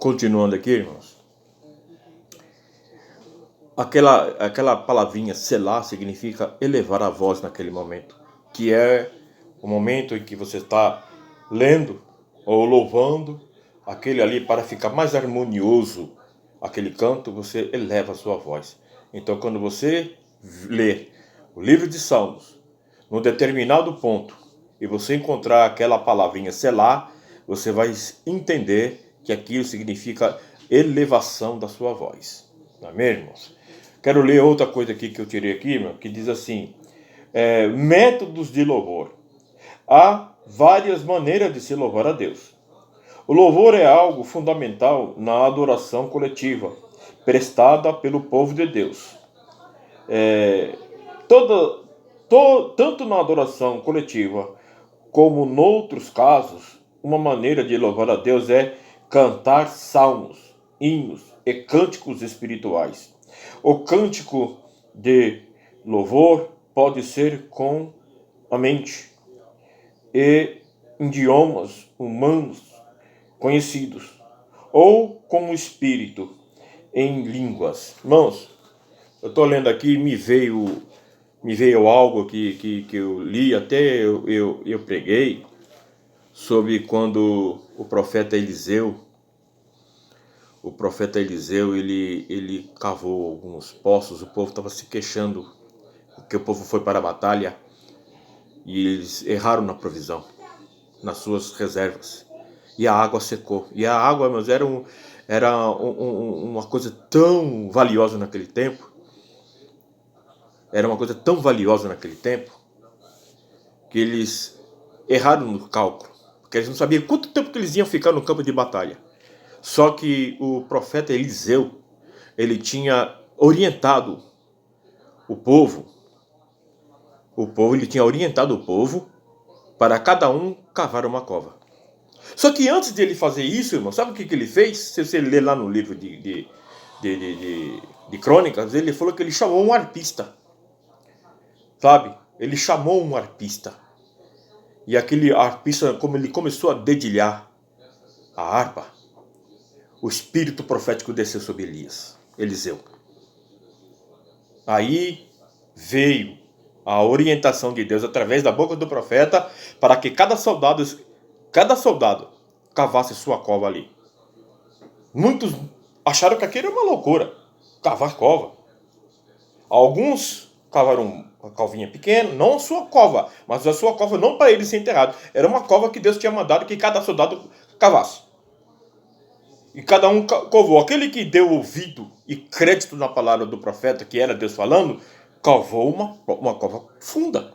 Continuando aqui, irmãos. Aquela palavrinha selar significa elevar a voz naquele momento, que é o momento em que você está lendo ou louvando aquele ali, para ficar mais harmonioso aquele canto, você eleva a sua voz. Então, quando você lê o livro de Salmos, num determinado ponto, e você encontrar aquela palavrinha selar, você vai entender que aquilo significa elevação da sua voz. Não é mesmo, irmãos? Quero ler outra coisa aqui que eu tirei aqui, irmão, que diz assim: métodos de louvor. Há várias maneiras de se louvar a Deus. O louvor é algo fundamental na adoração coletiva, prestada pelo povo de Deus. Tanto na adoração coletiva como noutros casos, uma maneira de louvar a Deus é cantar salmos, hinos e cânticos espirituais. O cântico de louvor pode ser com a mente e idiomas humanos conhecidos, ou com o espírito em línguas. Irmãos, eu estou lendo aqui e me veio algo que eu li, até eu preguei, sobre quando o profeta Eliseu, ele cavou alguns poços. O povo estava se queixando, porque o povo foi para a batalha e eles erraram na provisão, nas suas reservas. E a água secou. E a água, mas era uma coisa tão valiosa naquele tempo. Era uma coisa tão valiosa naquele tempo que eles erraram no cálculo, porque eles não sabiam quanto tempo que eles iam ficar no campo de batalha. Só que o profeta Eliseu, ele tinha orientado ele tinha orientado o povo para cada um cavar uma cova. Só que antes de ele fazer isso, irmão, sabe o que ele fez? Se você ler lá no livro de Crônicas, ele falou que ele chamou um arpista. Sabe? Ele chamou um arpista. E aquele arpista, como ele começou a dedilhar a harpa, o espírito profético desceu sobre Eliseu. Aí veio a orientação de Deus através da boca do profeta para que cada soldado cavasse sua cova ali. Muitos acharam que aquilo era uma loucura, cavar cova. Alguns cavaram uma covinha pequena, não a sua cova, mas a sua cova não para ele ser enterrado. Era uma cova que Deus tinha mandado que cada soldado cavasse. E cada um cavou. Aquele que deu ouvido e crédito na palavra do profeta, que era Deus falando, cavou uma cova funda.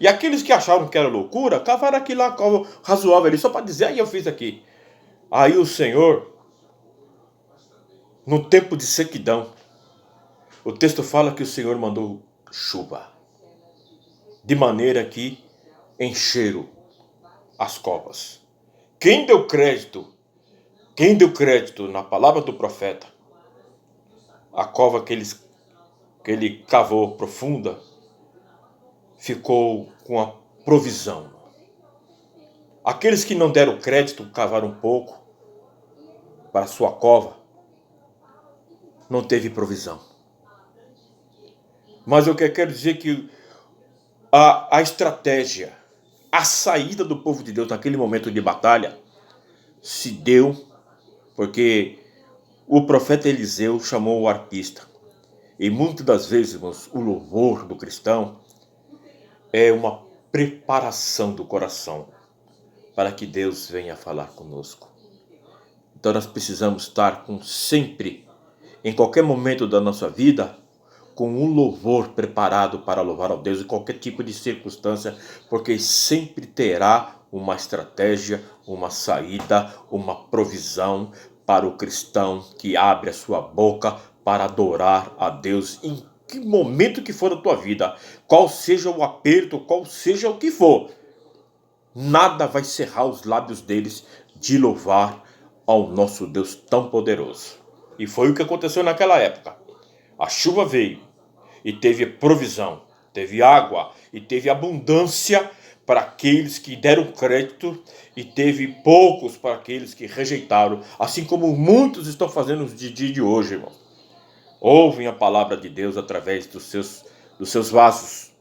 E aqueles que acharam que era loucura, cavaram aquilo lá, cova razoável ali, só para dizer, aí eu fiz aqui. Aí o Senhor, no tempo de sequidão, o texto fala que o Senhor mandou chuva, de maneira que encheram as covas. Quem deu crédito na palavra do profeta, a cova que ele cavou profunda, ficou com a provisão. Aqueles que não deram crédito, cavaram um pouco para a sua cova, não teve provisão. Mas eu quero dizer que a estratégia, a saída do povo de Deus naquele momento de batalha, se deu porque o profeta Eliseu chamou o arpista. E muitas das vezes, irmãos, o louvor do cristão é uma preparação do coração para que Deus venha falar conosco. Então nós precisamos estar sempre, em qualquer momento da nossa vida, com um louvor preparado para louvar ao Deus em qualquer tipo de circunstância, porque sempre terá uma estratégia, uma saída, uma provisão para o cristão que abre a sua boca para adorar a Deus em que momento que for da tua vida, qual seja o aperto, qual seja o que for, nada vai cerrar os lábios deles de louvar ao nosso Deus tão poderoso. E foi o que aconteceu naquela época. A chuva veio e teve provisão, teve água e teve abundância para aqueles que deram crédito e teve poucos para aqueles que rejeitaram, assim como muitos estão fazendo no dia de hoje, irmão. Ouvem a palavra de Deus através dos seus vasos,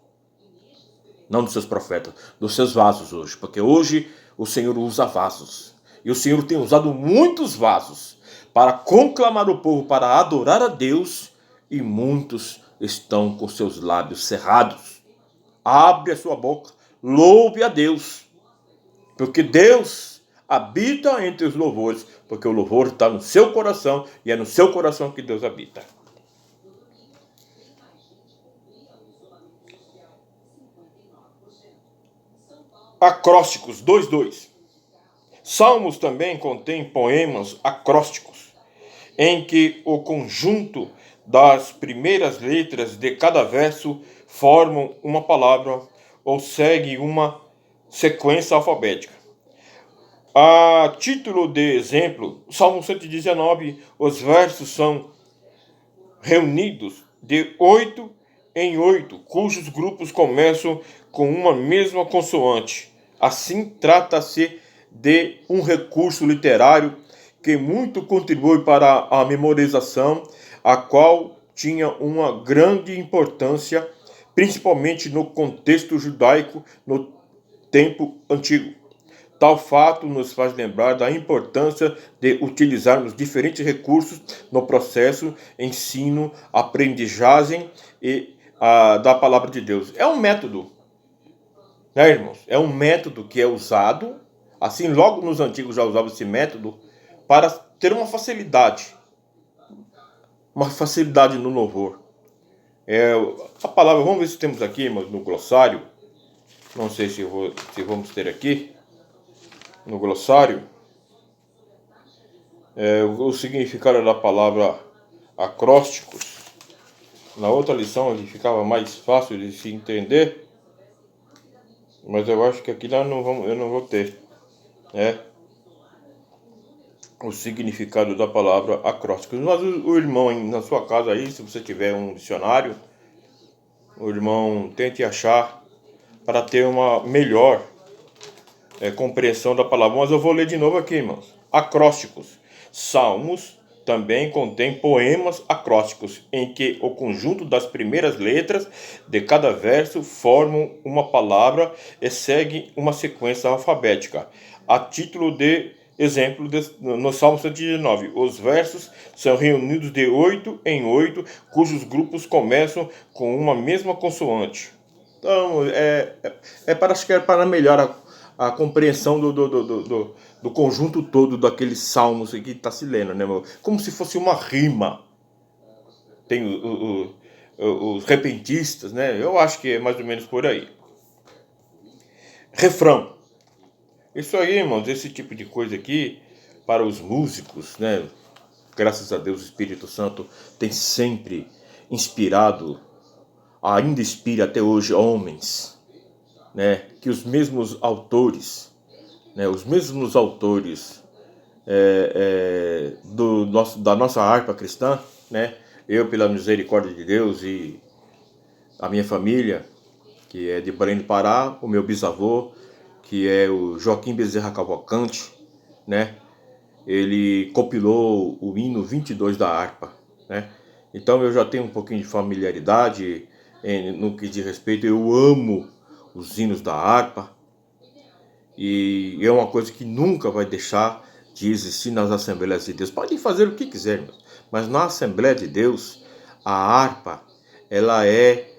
não dos seus profetas, dos seus vasos hoje, porque hoje o Senhor usa vasos, e o Senhor tem usado muitos vasos para conclamar o povo para adorar a Deus, e muitos estão com seus lábios cerrados. Abre a sua boca, louve a Deus, porque Deus habita entre os louvores, porque o louvor está no seu coração, e é no seu coração que Deus habita. Acrósticos 2:2. Salmos também contém poemas acrósticos, em que o conjunto das primeiras letras de cada verso formam uma palavra ou seguem uma sequência alfabética. A título de exemplo, Salmo 119, os versos são reunidos de 8 em 8, cujos grupos começam com uma mesma consoante. Assim, trata-se de um recurso literário que muito contribui para a memorização, a qual tinha uma grande importância, principalmente no contexto judaico no tempo antigo. Tal fato nos faz lembrar da importância de utilizarmos diferentes recursos no processo ensino, aprendizagem e da palavra de Deus. É um método, né, irmãos? É um método que é usado, assim, logo nos antigos já usavam esse método, para ter uma facilidade no louvor. A palavra, vamos ver se temos aqui, irmãos, no glossário. Não sei se vamos ter aqui. No glossário, o significado da palavra acrósticos. Na outra lição ele ficava mais fácil de se entender, mas eu acho que aqui eu não vou ter, né? O significado da palavra acrósticos. Mas o irmão na sua casa aí, se você tiver um dicionário, o irmão tente achar para ter uma melhor compreensão da palavra. Mas eu vou ler de novo aqui, irmãos. Acrósticos. Salmos também contém poemas acrósticos, em que o conjunto das primeiras letras de cada verso formam uma palavra e seguem uma sequência alfabética. A título de exemplo, no Salmo 119, os versos são reunidos de 8 em 8, cujos grupos começam com uma mesma consoante. Então, acho que é para melhorar a compreensão do conjunto todo daqueles salmos que está se lendo, né, meu? Como se fosse uma rima. Tem os repentistas, né? Eu acho que é mais ou menos por aí. Refrão. Isso aí, irmãos, esse tipo de coisa aqui, para os músicos, né? Graças a Deus, o Espírito Santo tem sempre inspirado, ainda inspira até hoje homens, né? Que os mesmos autores, da nossa harpa cristã, né? Eu, pela misericórdia de Deus, e a minha família, que é de Belém do Pará, o meu bisavô, que é o Joaquim Bezerra Cavalcante, né? Ele compilou o hino 22 da harpa, né? Então eu já tenho um pouquinho de familiaridade no que diz respeito. Eu amo os hinos da harpa, e é uma coisa que nunca vai deixar de existir nas Assembleias de Deus. Podem fazer o que quiserem, mas na Assembleia de Deus, a harpa, ela é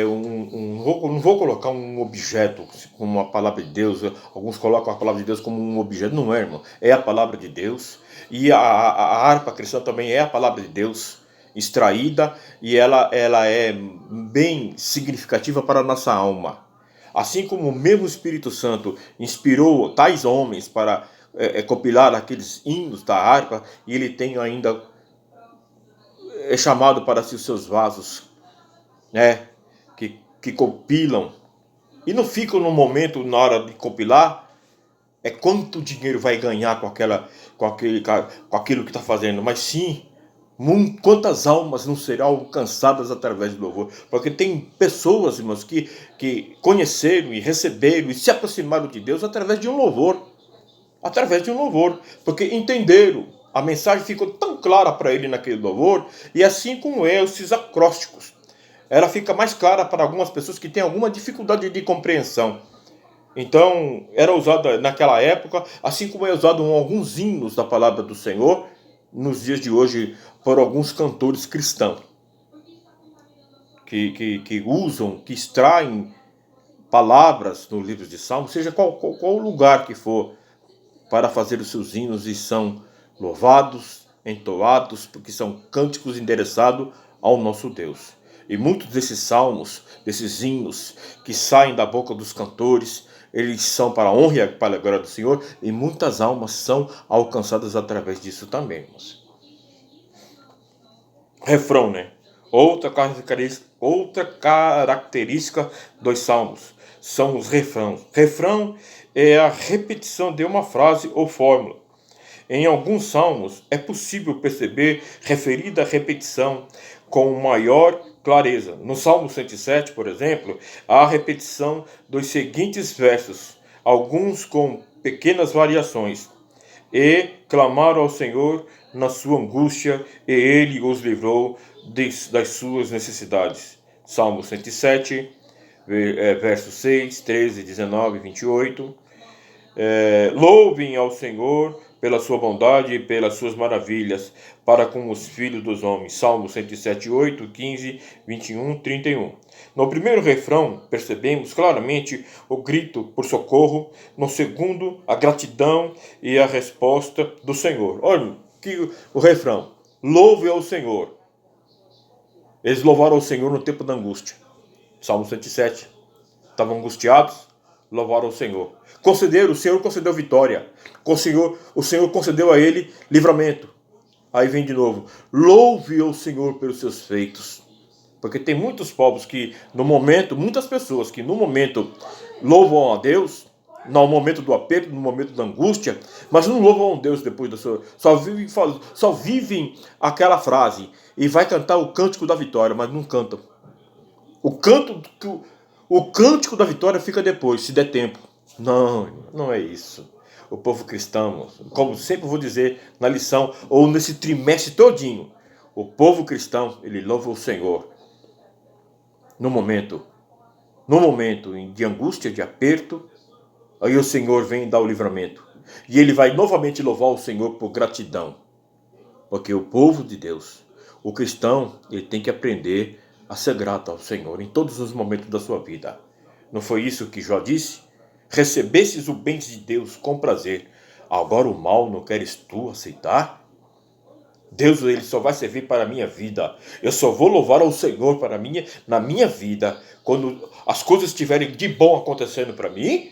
não vou colocar um objeto como a palavra de Deus. Alguns colocam a palavra de Deus como um objeto. Não é, irmão. É a palavra de Deus. E a harpa cristã também é a palavra de Deus extraída, e ela é bem significativa para a nossa alma. Assim como o mesmo Espírito Santo inspirou tais homens para compilar aqueles hinos da harpa, e ele tem ainda chamado para si os seus vasos, né, que compilam, e não ficam no momento, na hora de compilar, quanto dinheiro vai ganhar com aquilo que está fazendo, mas sim Quantas almas não serão alcançadas através do louvor? Porque tem pessoas, irmãos, que conheceram e receberam e se aproximaram de Deus através de um louvor. Através de um louvor. Porque entenderam. A mensagem ficou tão clara para ele naquele louvor. E assim como esses acrósticos. Ela fica mais clara para algumas pessoas que têm alguma dificuldade de compreensão. Então, era usada naquela época, assim como é usado em alguns hinos da palavra do Senhor, nos dias de hoje, por alguns cantores cristãos, que usam, que extraem palavras no livro de Salmos, seja qual lugar que for, para fazer os seus hinos, e são louvados, entoados, porque são cânticos endereçados ao nosso Deus. E muitos desses salmos, desses hinos que saem da boca dos cantores, eles são para a honra e para a glória do Senhor, e muitas almas são alcançadas através disso também, irmãos. Refrão, né? Outra característica dos salmos são os refrãos. Refrão é a repetição de uma frase ou fórmula. Em alguns salmos é possível perceber referida repetição com maior clareza. No Salmo 107, por exemplo, há a repetição dos seguintes versos, alguns com pequenas variações. E clamaram ao Senhor na sua angústia, e ele os livrou das suas necessidades. Salmo 107, versos 6, 13, 19 e 28. Louvem ao Senhor pela sua bondade e pelas suas maravilhas para com os filhos dos homens. Salmo 107, 8, 15, 21, 31. No primeiro refrão, percebemos claramente o grito por socorro. No segundo, a gratidão e a resposta do Senhor. Olha que o refrão. Louve ao Senhor. Eles louvaram ao Senhor no tempo da angústia. Salmo 107. Estavam angustiados, louvaram ao Senhor. O Senhor concedeu vitória. O Senhor concedeu a ele livramento. Aí vem de novo. Louve ao Senhor pelos seus feitos. Porque tem muitos povos que no momento, muitas pessoas que no momento louvam a Deus, no momento do aperto, no momento da angústia, mas não louvam a Deus depois da sua... Só vivem aquela frase e vai cantar o cântico da vitória, mas não cantam. O cântico da vitória fica depois, se der tempo. Não é isso. O povo cristão, como sempre vou dizer na lição, ou nesse trimestre todinho, o povo cristão, ele louva o Senhor. No momento de angústia, de aperto, aí o Senhor vem dar o livramento. E ele vai novamente louvar o Senhor por gratidão. Porque o povo de Deus, o cristão, ele tem que aprender a ser grato ao Senhor em todos os momentos da sua vida. Não foi isso que Jó disse? Recebestes o bem de Deus com prazer. Agora o mal não queres tu aceitar? Deus, ele só vai servir para a minha vida. Eu só vou louvar ao Senhor na minha vida quando as coisas estiverem de bom acontecendo para mim.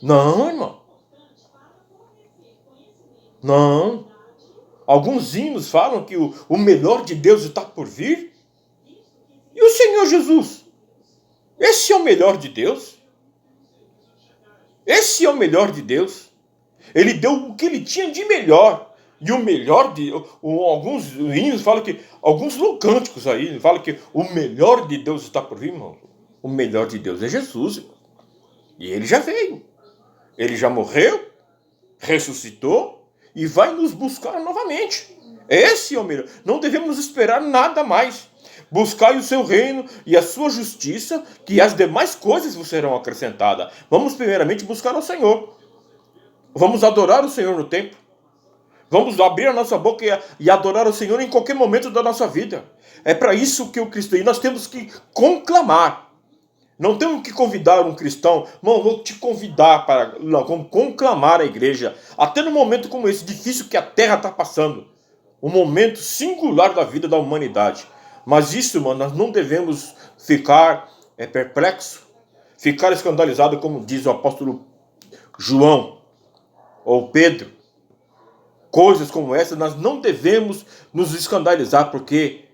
Não, irmão. Não. Alguns hinos falam que o melhor de Deus está por vir. E o Senhor Jesus? Esse é o melhor de Deus? Esse é o melhor de Deus? Ele deu o que ele tinha de melhor. E o melhor de... alguns hinos falam que... Alguns cânticos aí falam que o melhor de Deus está por vir, irmão. O melhor de Deus é Jesus, irmão. E ele já veio. Ele já morreu, ressuscitou e vai nos buscar novamente. Esse é o melhor. Não devemos esperar nada mais. Buscai o seu reino e a sua justiça, que as demais coisas vos serão acrescentadas. Vamos primeiramente buscar o Senhor. Vamos adorar o Senhor no templo. Vamos abrir a nossa boca e adorar o Senhor em qualquer momento da nossa vida. É para isso que o cristão... Nós temos que conclamar. Não temos que convidar um cristão. Não, vou te convidar para conclamar a igreja. Até no momento como esse, difícil que a terra está passando. Um momento singular da vida da humanidade. Mas isso, mano, nós não devemos ficar perplexo, ficar escandalizado, como diz o apóstolo João ou Pedro. Coisas como essa, nós não devemos nos escandalizar, porque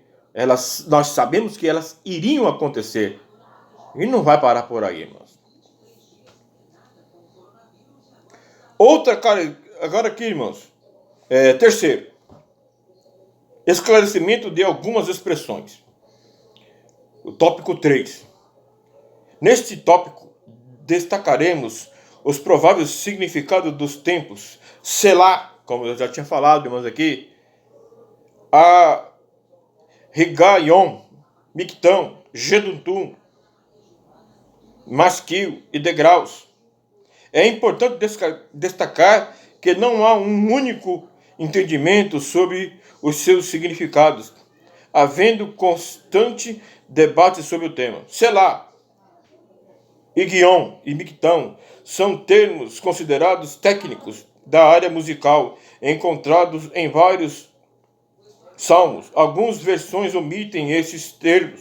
nós sabemos que elas iriam acontecer. E não vai parar por aí, irmãos. Agora aqui, irmãos. Terceiro, Esclarecimento de algumas expressões. O tópico 3. Neste tópico, destacaremos os prováveis significados dos tempos Selá, como eu já tinha falado, irmãos, aqui, a Rigaion, Mictão, Geduntum, Masquil e degraus. É importante destacar que não há um único entendimento sobre os seus significados, havendo constante debate sobre o tema. Selá, Igion e Mictão são termos considerados técnicos da área musical, encontrados em vários salmos. Algumas versões omitem esses termos,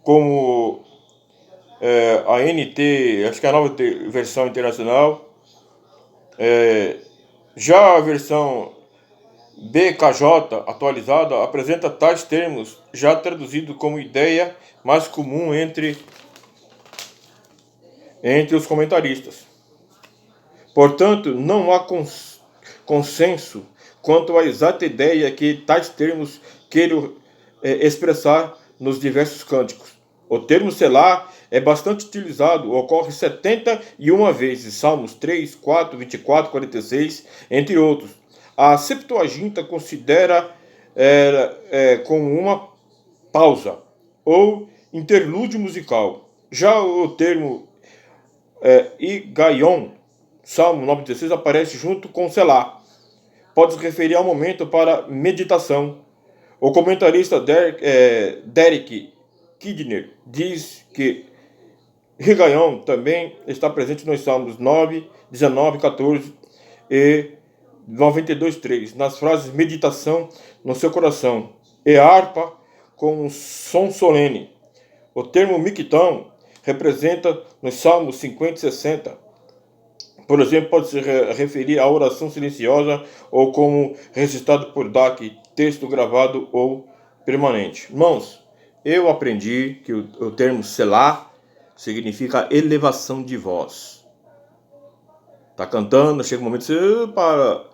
como a NT, acho que é a nova versão internacional. Já a versão BKJ atualizada apresenta tais termos já traduzidos como ideia mais comum entre os comentaristas. Portanto, não há consenso quanto à exata ideia que tais termos queiram expressar nos diversos cânticos. O termo Selá é bastante utilizado, ocorre 71 vezes, Salmos 3, 4, 24, 46, entre outros. A Septuaginta considera como uma pausa ou interlúdio musical. Já o termo Igaion, Salmo 9,16, aparece junto com Selá. Pode se referir ao momento para meditação. O comentarista Derek Kidner diz que Rigaion também está presente nos Salmos 9, 19, 14 e 92:3, nas frases meditação no seu coração e harpa com um som solene. O termo mictão representa nos Salmos 50 e 60. Por exemplo, pode se referir à oração silenciosa ou como recitado por Dak, texto gravado ou permanente. Irmãos, eu aprendi que o termo Selá significa elevação de voz. Está cantando, chega um momento para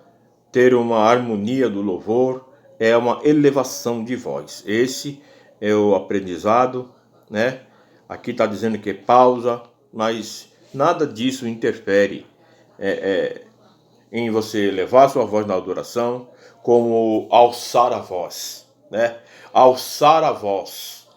ter uma harmonia do louvor, é uma elevação de voz. Esse é o aprendizado, né? Aqui está dizendo que é pausa, mas nada disso interfere em você elevar sua voz na adoração, como alçar a voz, né? Alçar a voz.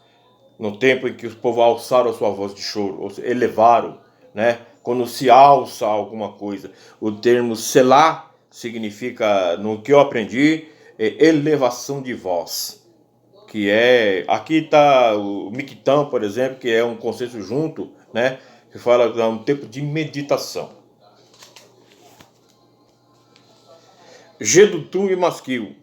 No tempo em que os povos alçaram a sua voz de choro, ou seja, elevaram, né? Quando se alça alguma coisa. O termo Selá significa, no que eu aprendi, elevação de voz. Que aqui está o Mictão, por exemplo, que é um conceito junto, né? Que fala de um tempo de meditação. Geduntum e Masquil.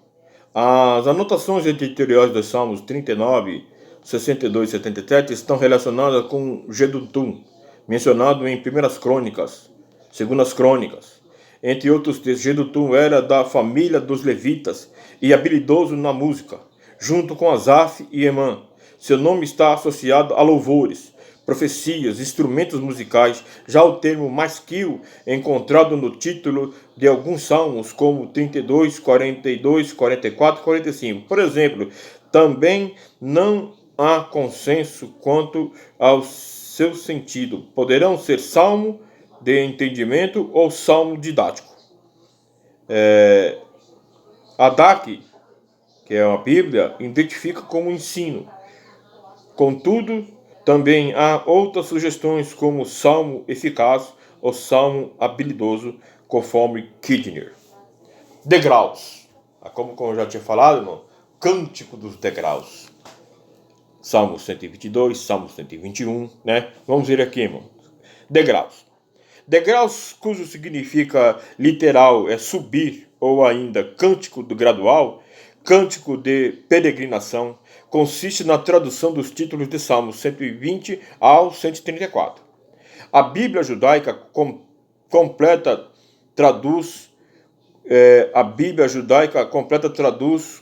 As anotações editoriais dos Salmos 39, 62 e 77 estão relacionadas com Geduntum, mencionado em 1 Crônicas, 2 Crônicas. Entre outros textos, Geduntum era da família dos levitas e habilidoso na música, junto com Asaf e Emã. Seu nome está associado a louvores, profecias, instrumentos musicais. Já o termo masquil, encontrado no título de alguns salmos, como 32, 42, 44 e 45. Por exemplo, também não há consenso quanto ao seu sentido. Poderão ser salmo de entendimento ou salmo didático. Hadak, que é uma Bíblia, identifica como ensino. Contudo, também há outras sugestões como salmo eficaz ou salmo habilidoso, conforme Kidner. Degraus. Como eu já tinha falado, irmão, cântico dos degraus. Salmo 122, Salmo 121, né? Vamos ver aqui, irmão. Degraus. Degraus, cujo significa literal é subir, ou ainda cântico do gradual, cântico de peregrinação, consiste na tradução dos títulos de Salmos 120 ao 134. A Bíblia judaica completa traduz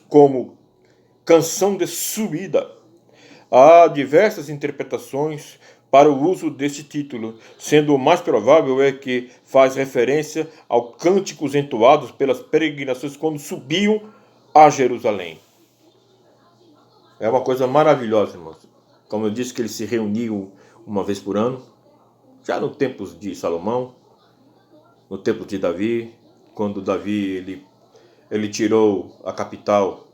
como canção de subida. Há diversas interpretações para o uso deste título, sendo o mais provável que faz referência aos cânticos entoados pelas peregrinações quando subiam a Jerusalém. É uma coisa maravilhosa, irmãos. Como eu disse que eles se reuniam uma vez por ano, já no tempo de Salomão, no tempo de Davi, quando Davi ele tirou a capital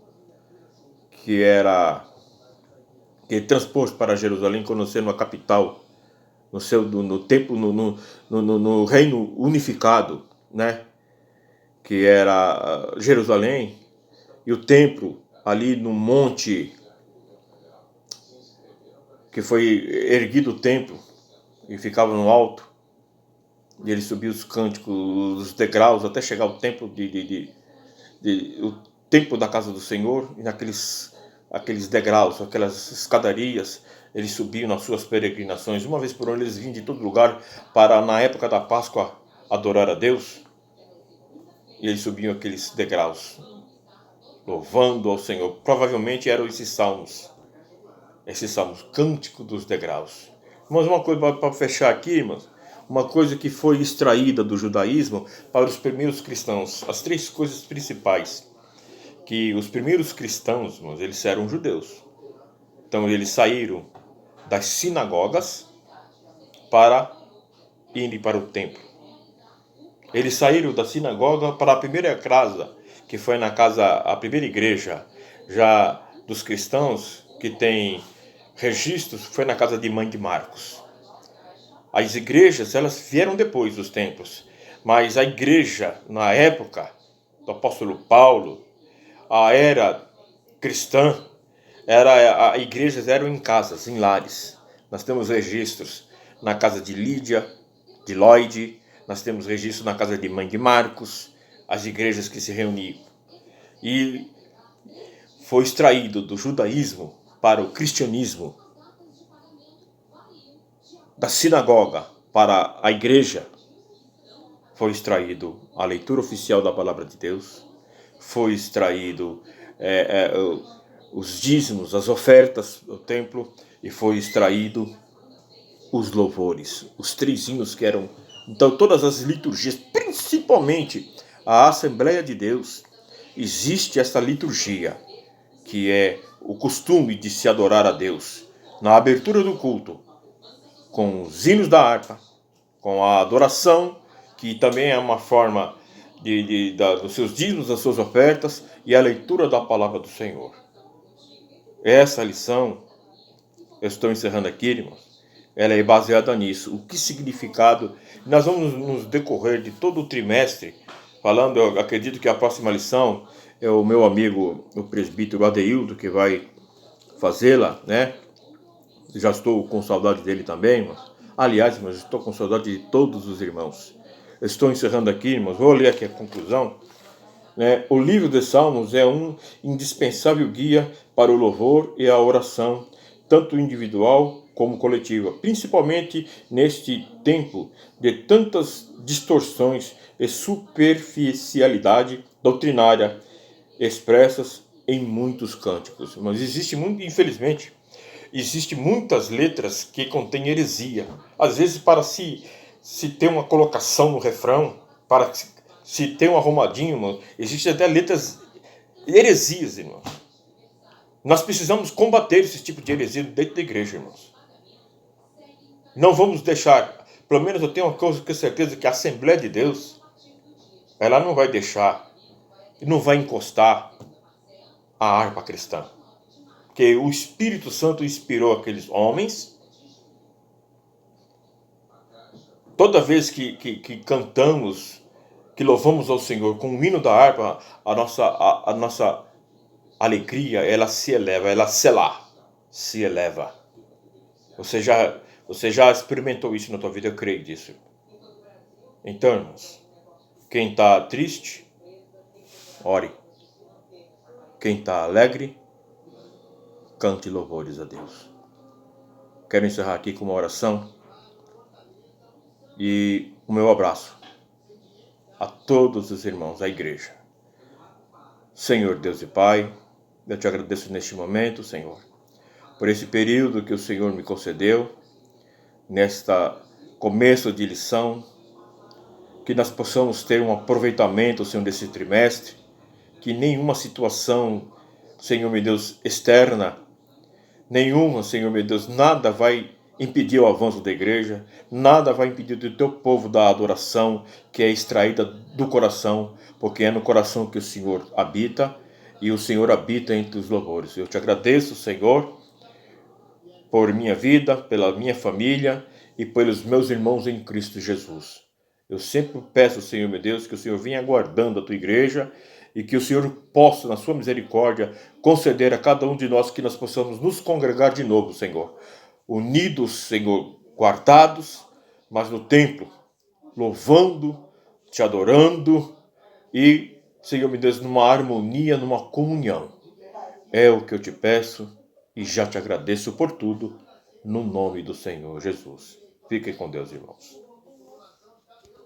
que era que ele transpôs para Jerusalém, conhecendo a capital no tempo no reino unificado, né? Que era Jerusalém, e o templo ali no monte que foi erguido o templo e ficava no alto, e ele subia os cânticos, os degraus até chegar ao templo o templo da casa do Senhor, e aqueles degraus, aquelas escadarias, eles subiam nas suas peregrinações. Uma vez por ano eles vinham de todo lugar para, na época da Páscoa, adorar a Deus. E eles subiam aqueles degraus, louvando ao Senhor. Provavelmente eram esses salmos, cântico dos degraus. Mas uma coisa para fechar aqui, irmãos, uma coisa que foi extraída do judaísmo para os primeiros cristãos. As três coisas principais. Que os primeiros cristãos, irmãos, eles eram judeus. Então eles saíram das sinagogas para irem para o templo. Eles saíram da sinagoga para a primeira casa, que foi a primeira igreja já dos cristãos, que tem registros, foi na casa de mãe de Marcos. As igrejas, elas vieram depois dos templos, mas a igreja, na época do apóstolo Paulo, a era cristã, igrejas eram em casas, em lares. Nós temos registros na casa de Lídia, de Lloyd, nós temos registros na casa de mãe de Marcos, as igrejas que se reuniam. E foi extraído do judaísmo para o cristianismo, da sinagoga para a igreja, foi extraído a leitura oficial da palavra de Deus, foi extraído os dízimos, as ofertas do templo, e foi extraído os louvores, os três hinos que eram, então todas as liturgias, principalmente a Assembleia de Deus, existe essa liturgia, que é o costume de se adorar a Deus, na abertura do culto, com os hinos da harpa, com a adoração, que também é uma forma dos seus dízimos, das suas ofertas, e a leitura da palavra do Senhor. Essa lição, eu estou encerrando aqui, irmãos, ela é baseada nisso. O que significado? Nós vamos nos decorrer de todo o trimestre, falando, eu acredito que a próxima lição é o meu amigo, o presbítero Adeildo, que vai fazê-la, né? Já estou com saudade dele também, irmãos. Aliás, mas estou com saudade de todos os irmãos. Eu estou encerrando aqui, irmãos, vou ler aqui a conclusão. O livro de Salmos é um indispensável guia para o louvor e a oração, tanto individual como coletiva, principalmente neste tempo de tantas distorções e superficialidade doutrinária expressas em muitos cânticos. Mas infelizmente, existe muitas letras que contêm heresia. Às vezes, para se ter uma colocação no refrão, para se ter um arrumadinho, irmão, existem até letras heresias, irmãos. Nós precisamos combater esse tipo de heresia dentro da igreja, irmãos. Não vamos deixar, pelo menos eu tenho uma coisa com certeza, que a Assembleia de Deus, ela não vai deixar, não vai encostar a harpa cristã. Porque o Espírito Santo inspirou aqueles homens. Toda vez que cantamos, que louvamos ao Senhor com o hino da harpa, a nossa alegria, ela se eleva, ela se eleva. Você já experimentou isso na tua vida, eu creio disso. Então, irmãos, quem está triste, ore. Quem está alegre, cante louvores a Deus. Quero encerrar aqui com uma oração e o meu abraço a todos os irmãos da igreja. Senhor Deus e Pai, eu te agradeço neste momento, Senhor, por esse período que o Senhor me concedeu, nesta começo de lição, que nós possamos ter um aproveitamento, Senhor, desse trimestre, que nenhuma situação, Senhor meu Deus, externa nenhuma, Senhor meu Deus, nada vai impedir o avanço da igreja, nada vai impedir do teu povo da adoração que é extraída do coração, porque é no coração que o Senhor habita e o Senhor habita entre os louvores. Eu te agradeço, Senhor, por minha vida, pela minha família e pelos meus irmãos em Cristo Jesus. Eu sempre peço, Senhor meu Deus, que o Senhor venha guardando a tua igreja e que o Senhor possa, na sua misericórdia, conceder a cada um de nós que nós possamos nos congregar de novo, Senhor. Unidos, Senhor, guardados, mas no templo, louvando, te adorando e, Senhor meu Deus, numa harmonia, numa comunhão. É o que eu te peço e já te agradeço por tudo, no nome do Senhor Jesus. Fiquem com Deus, irmãos.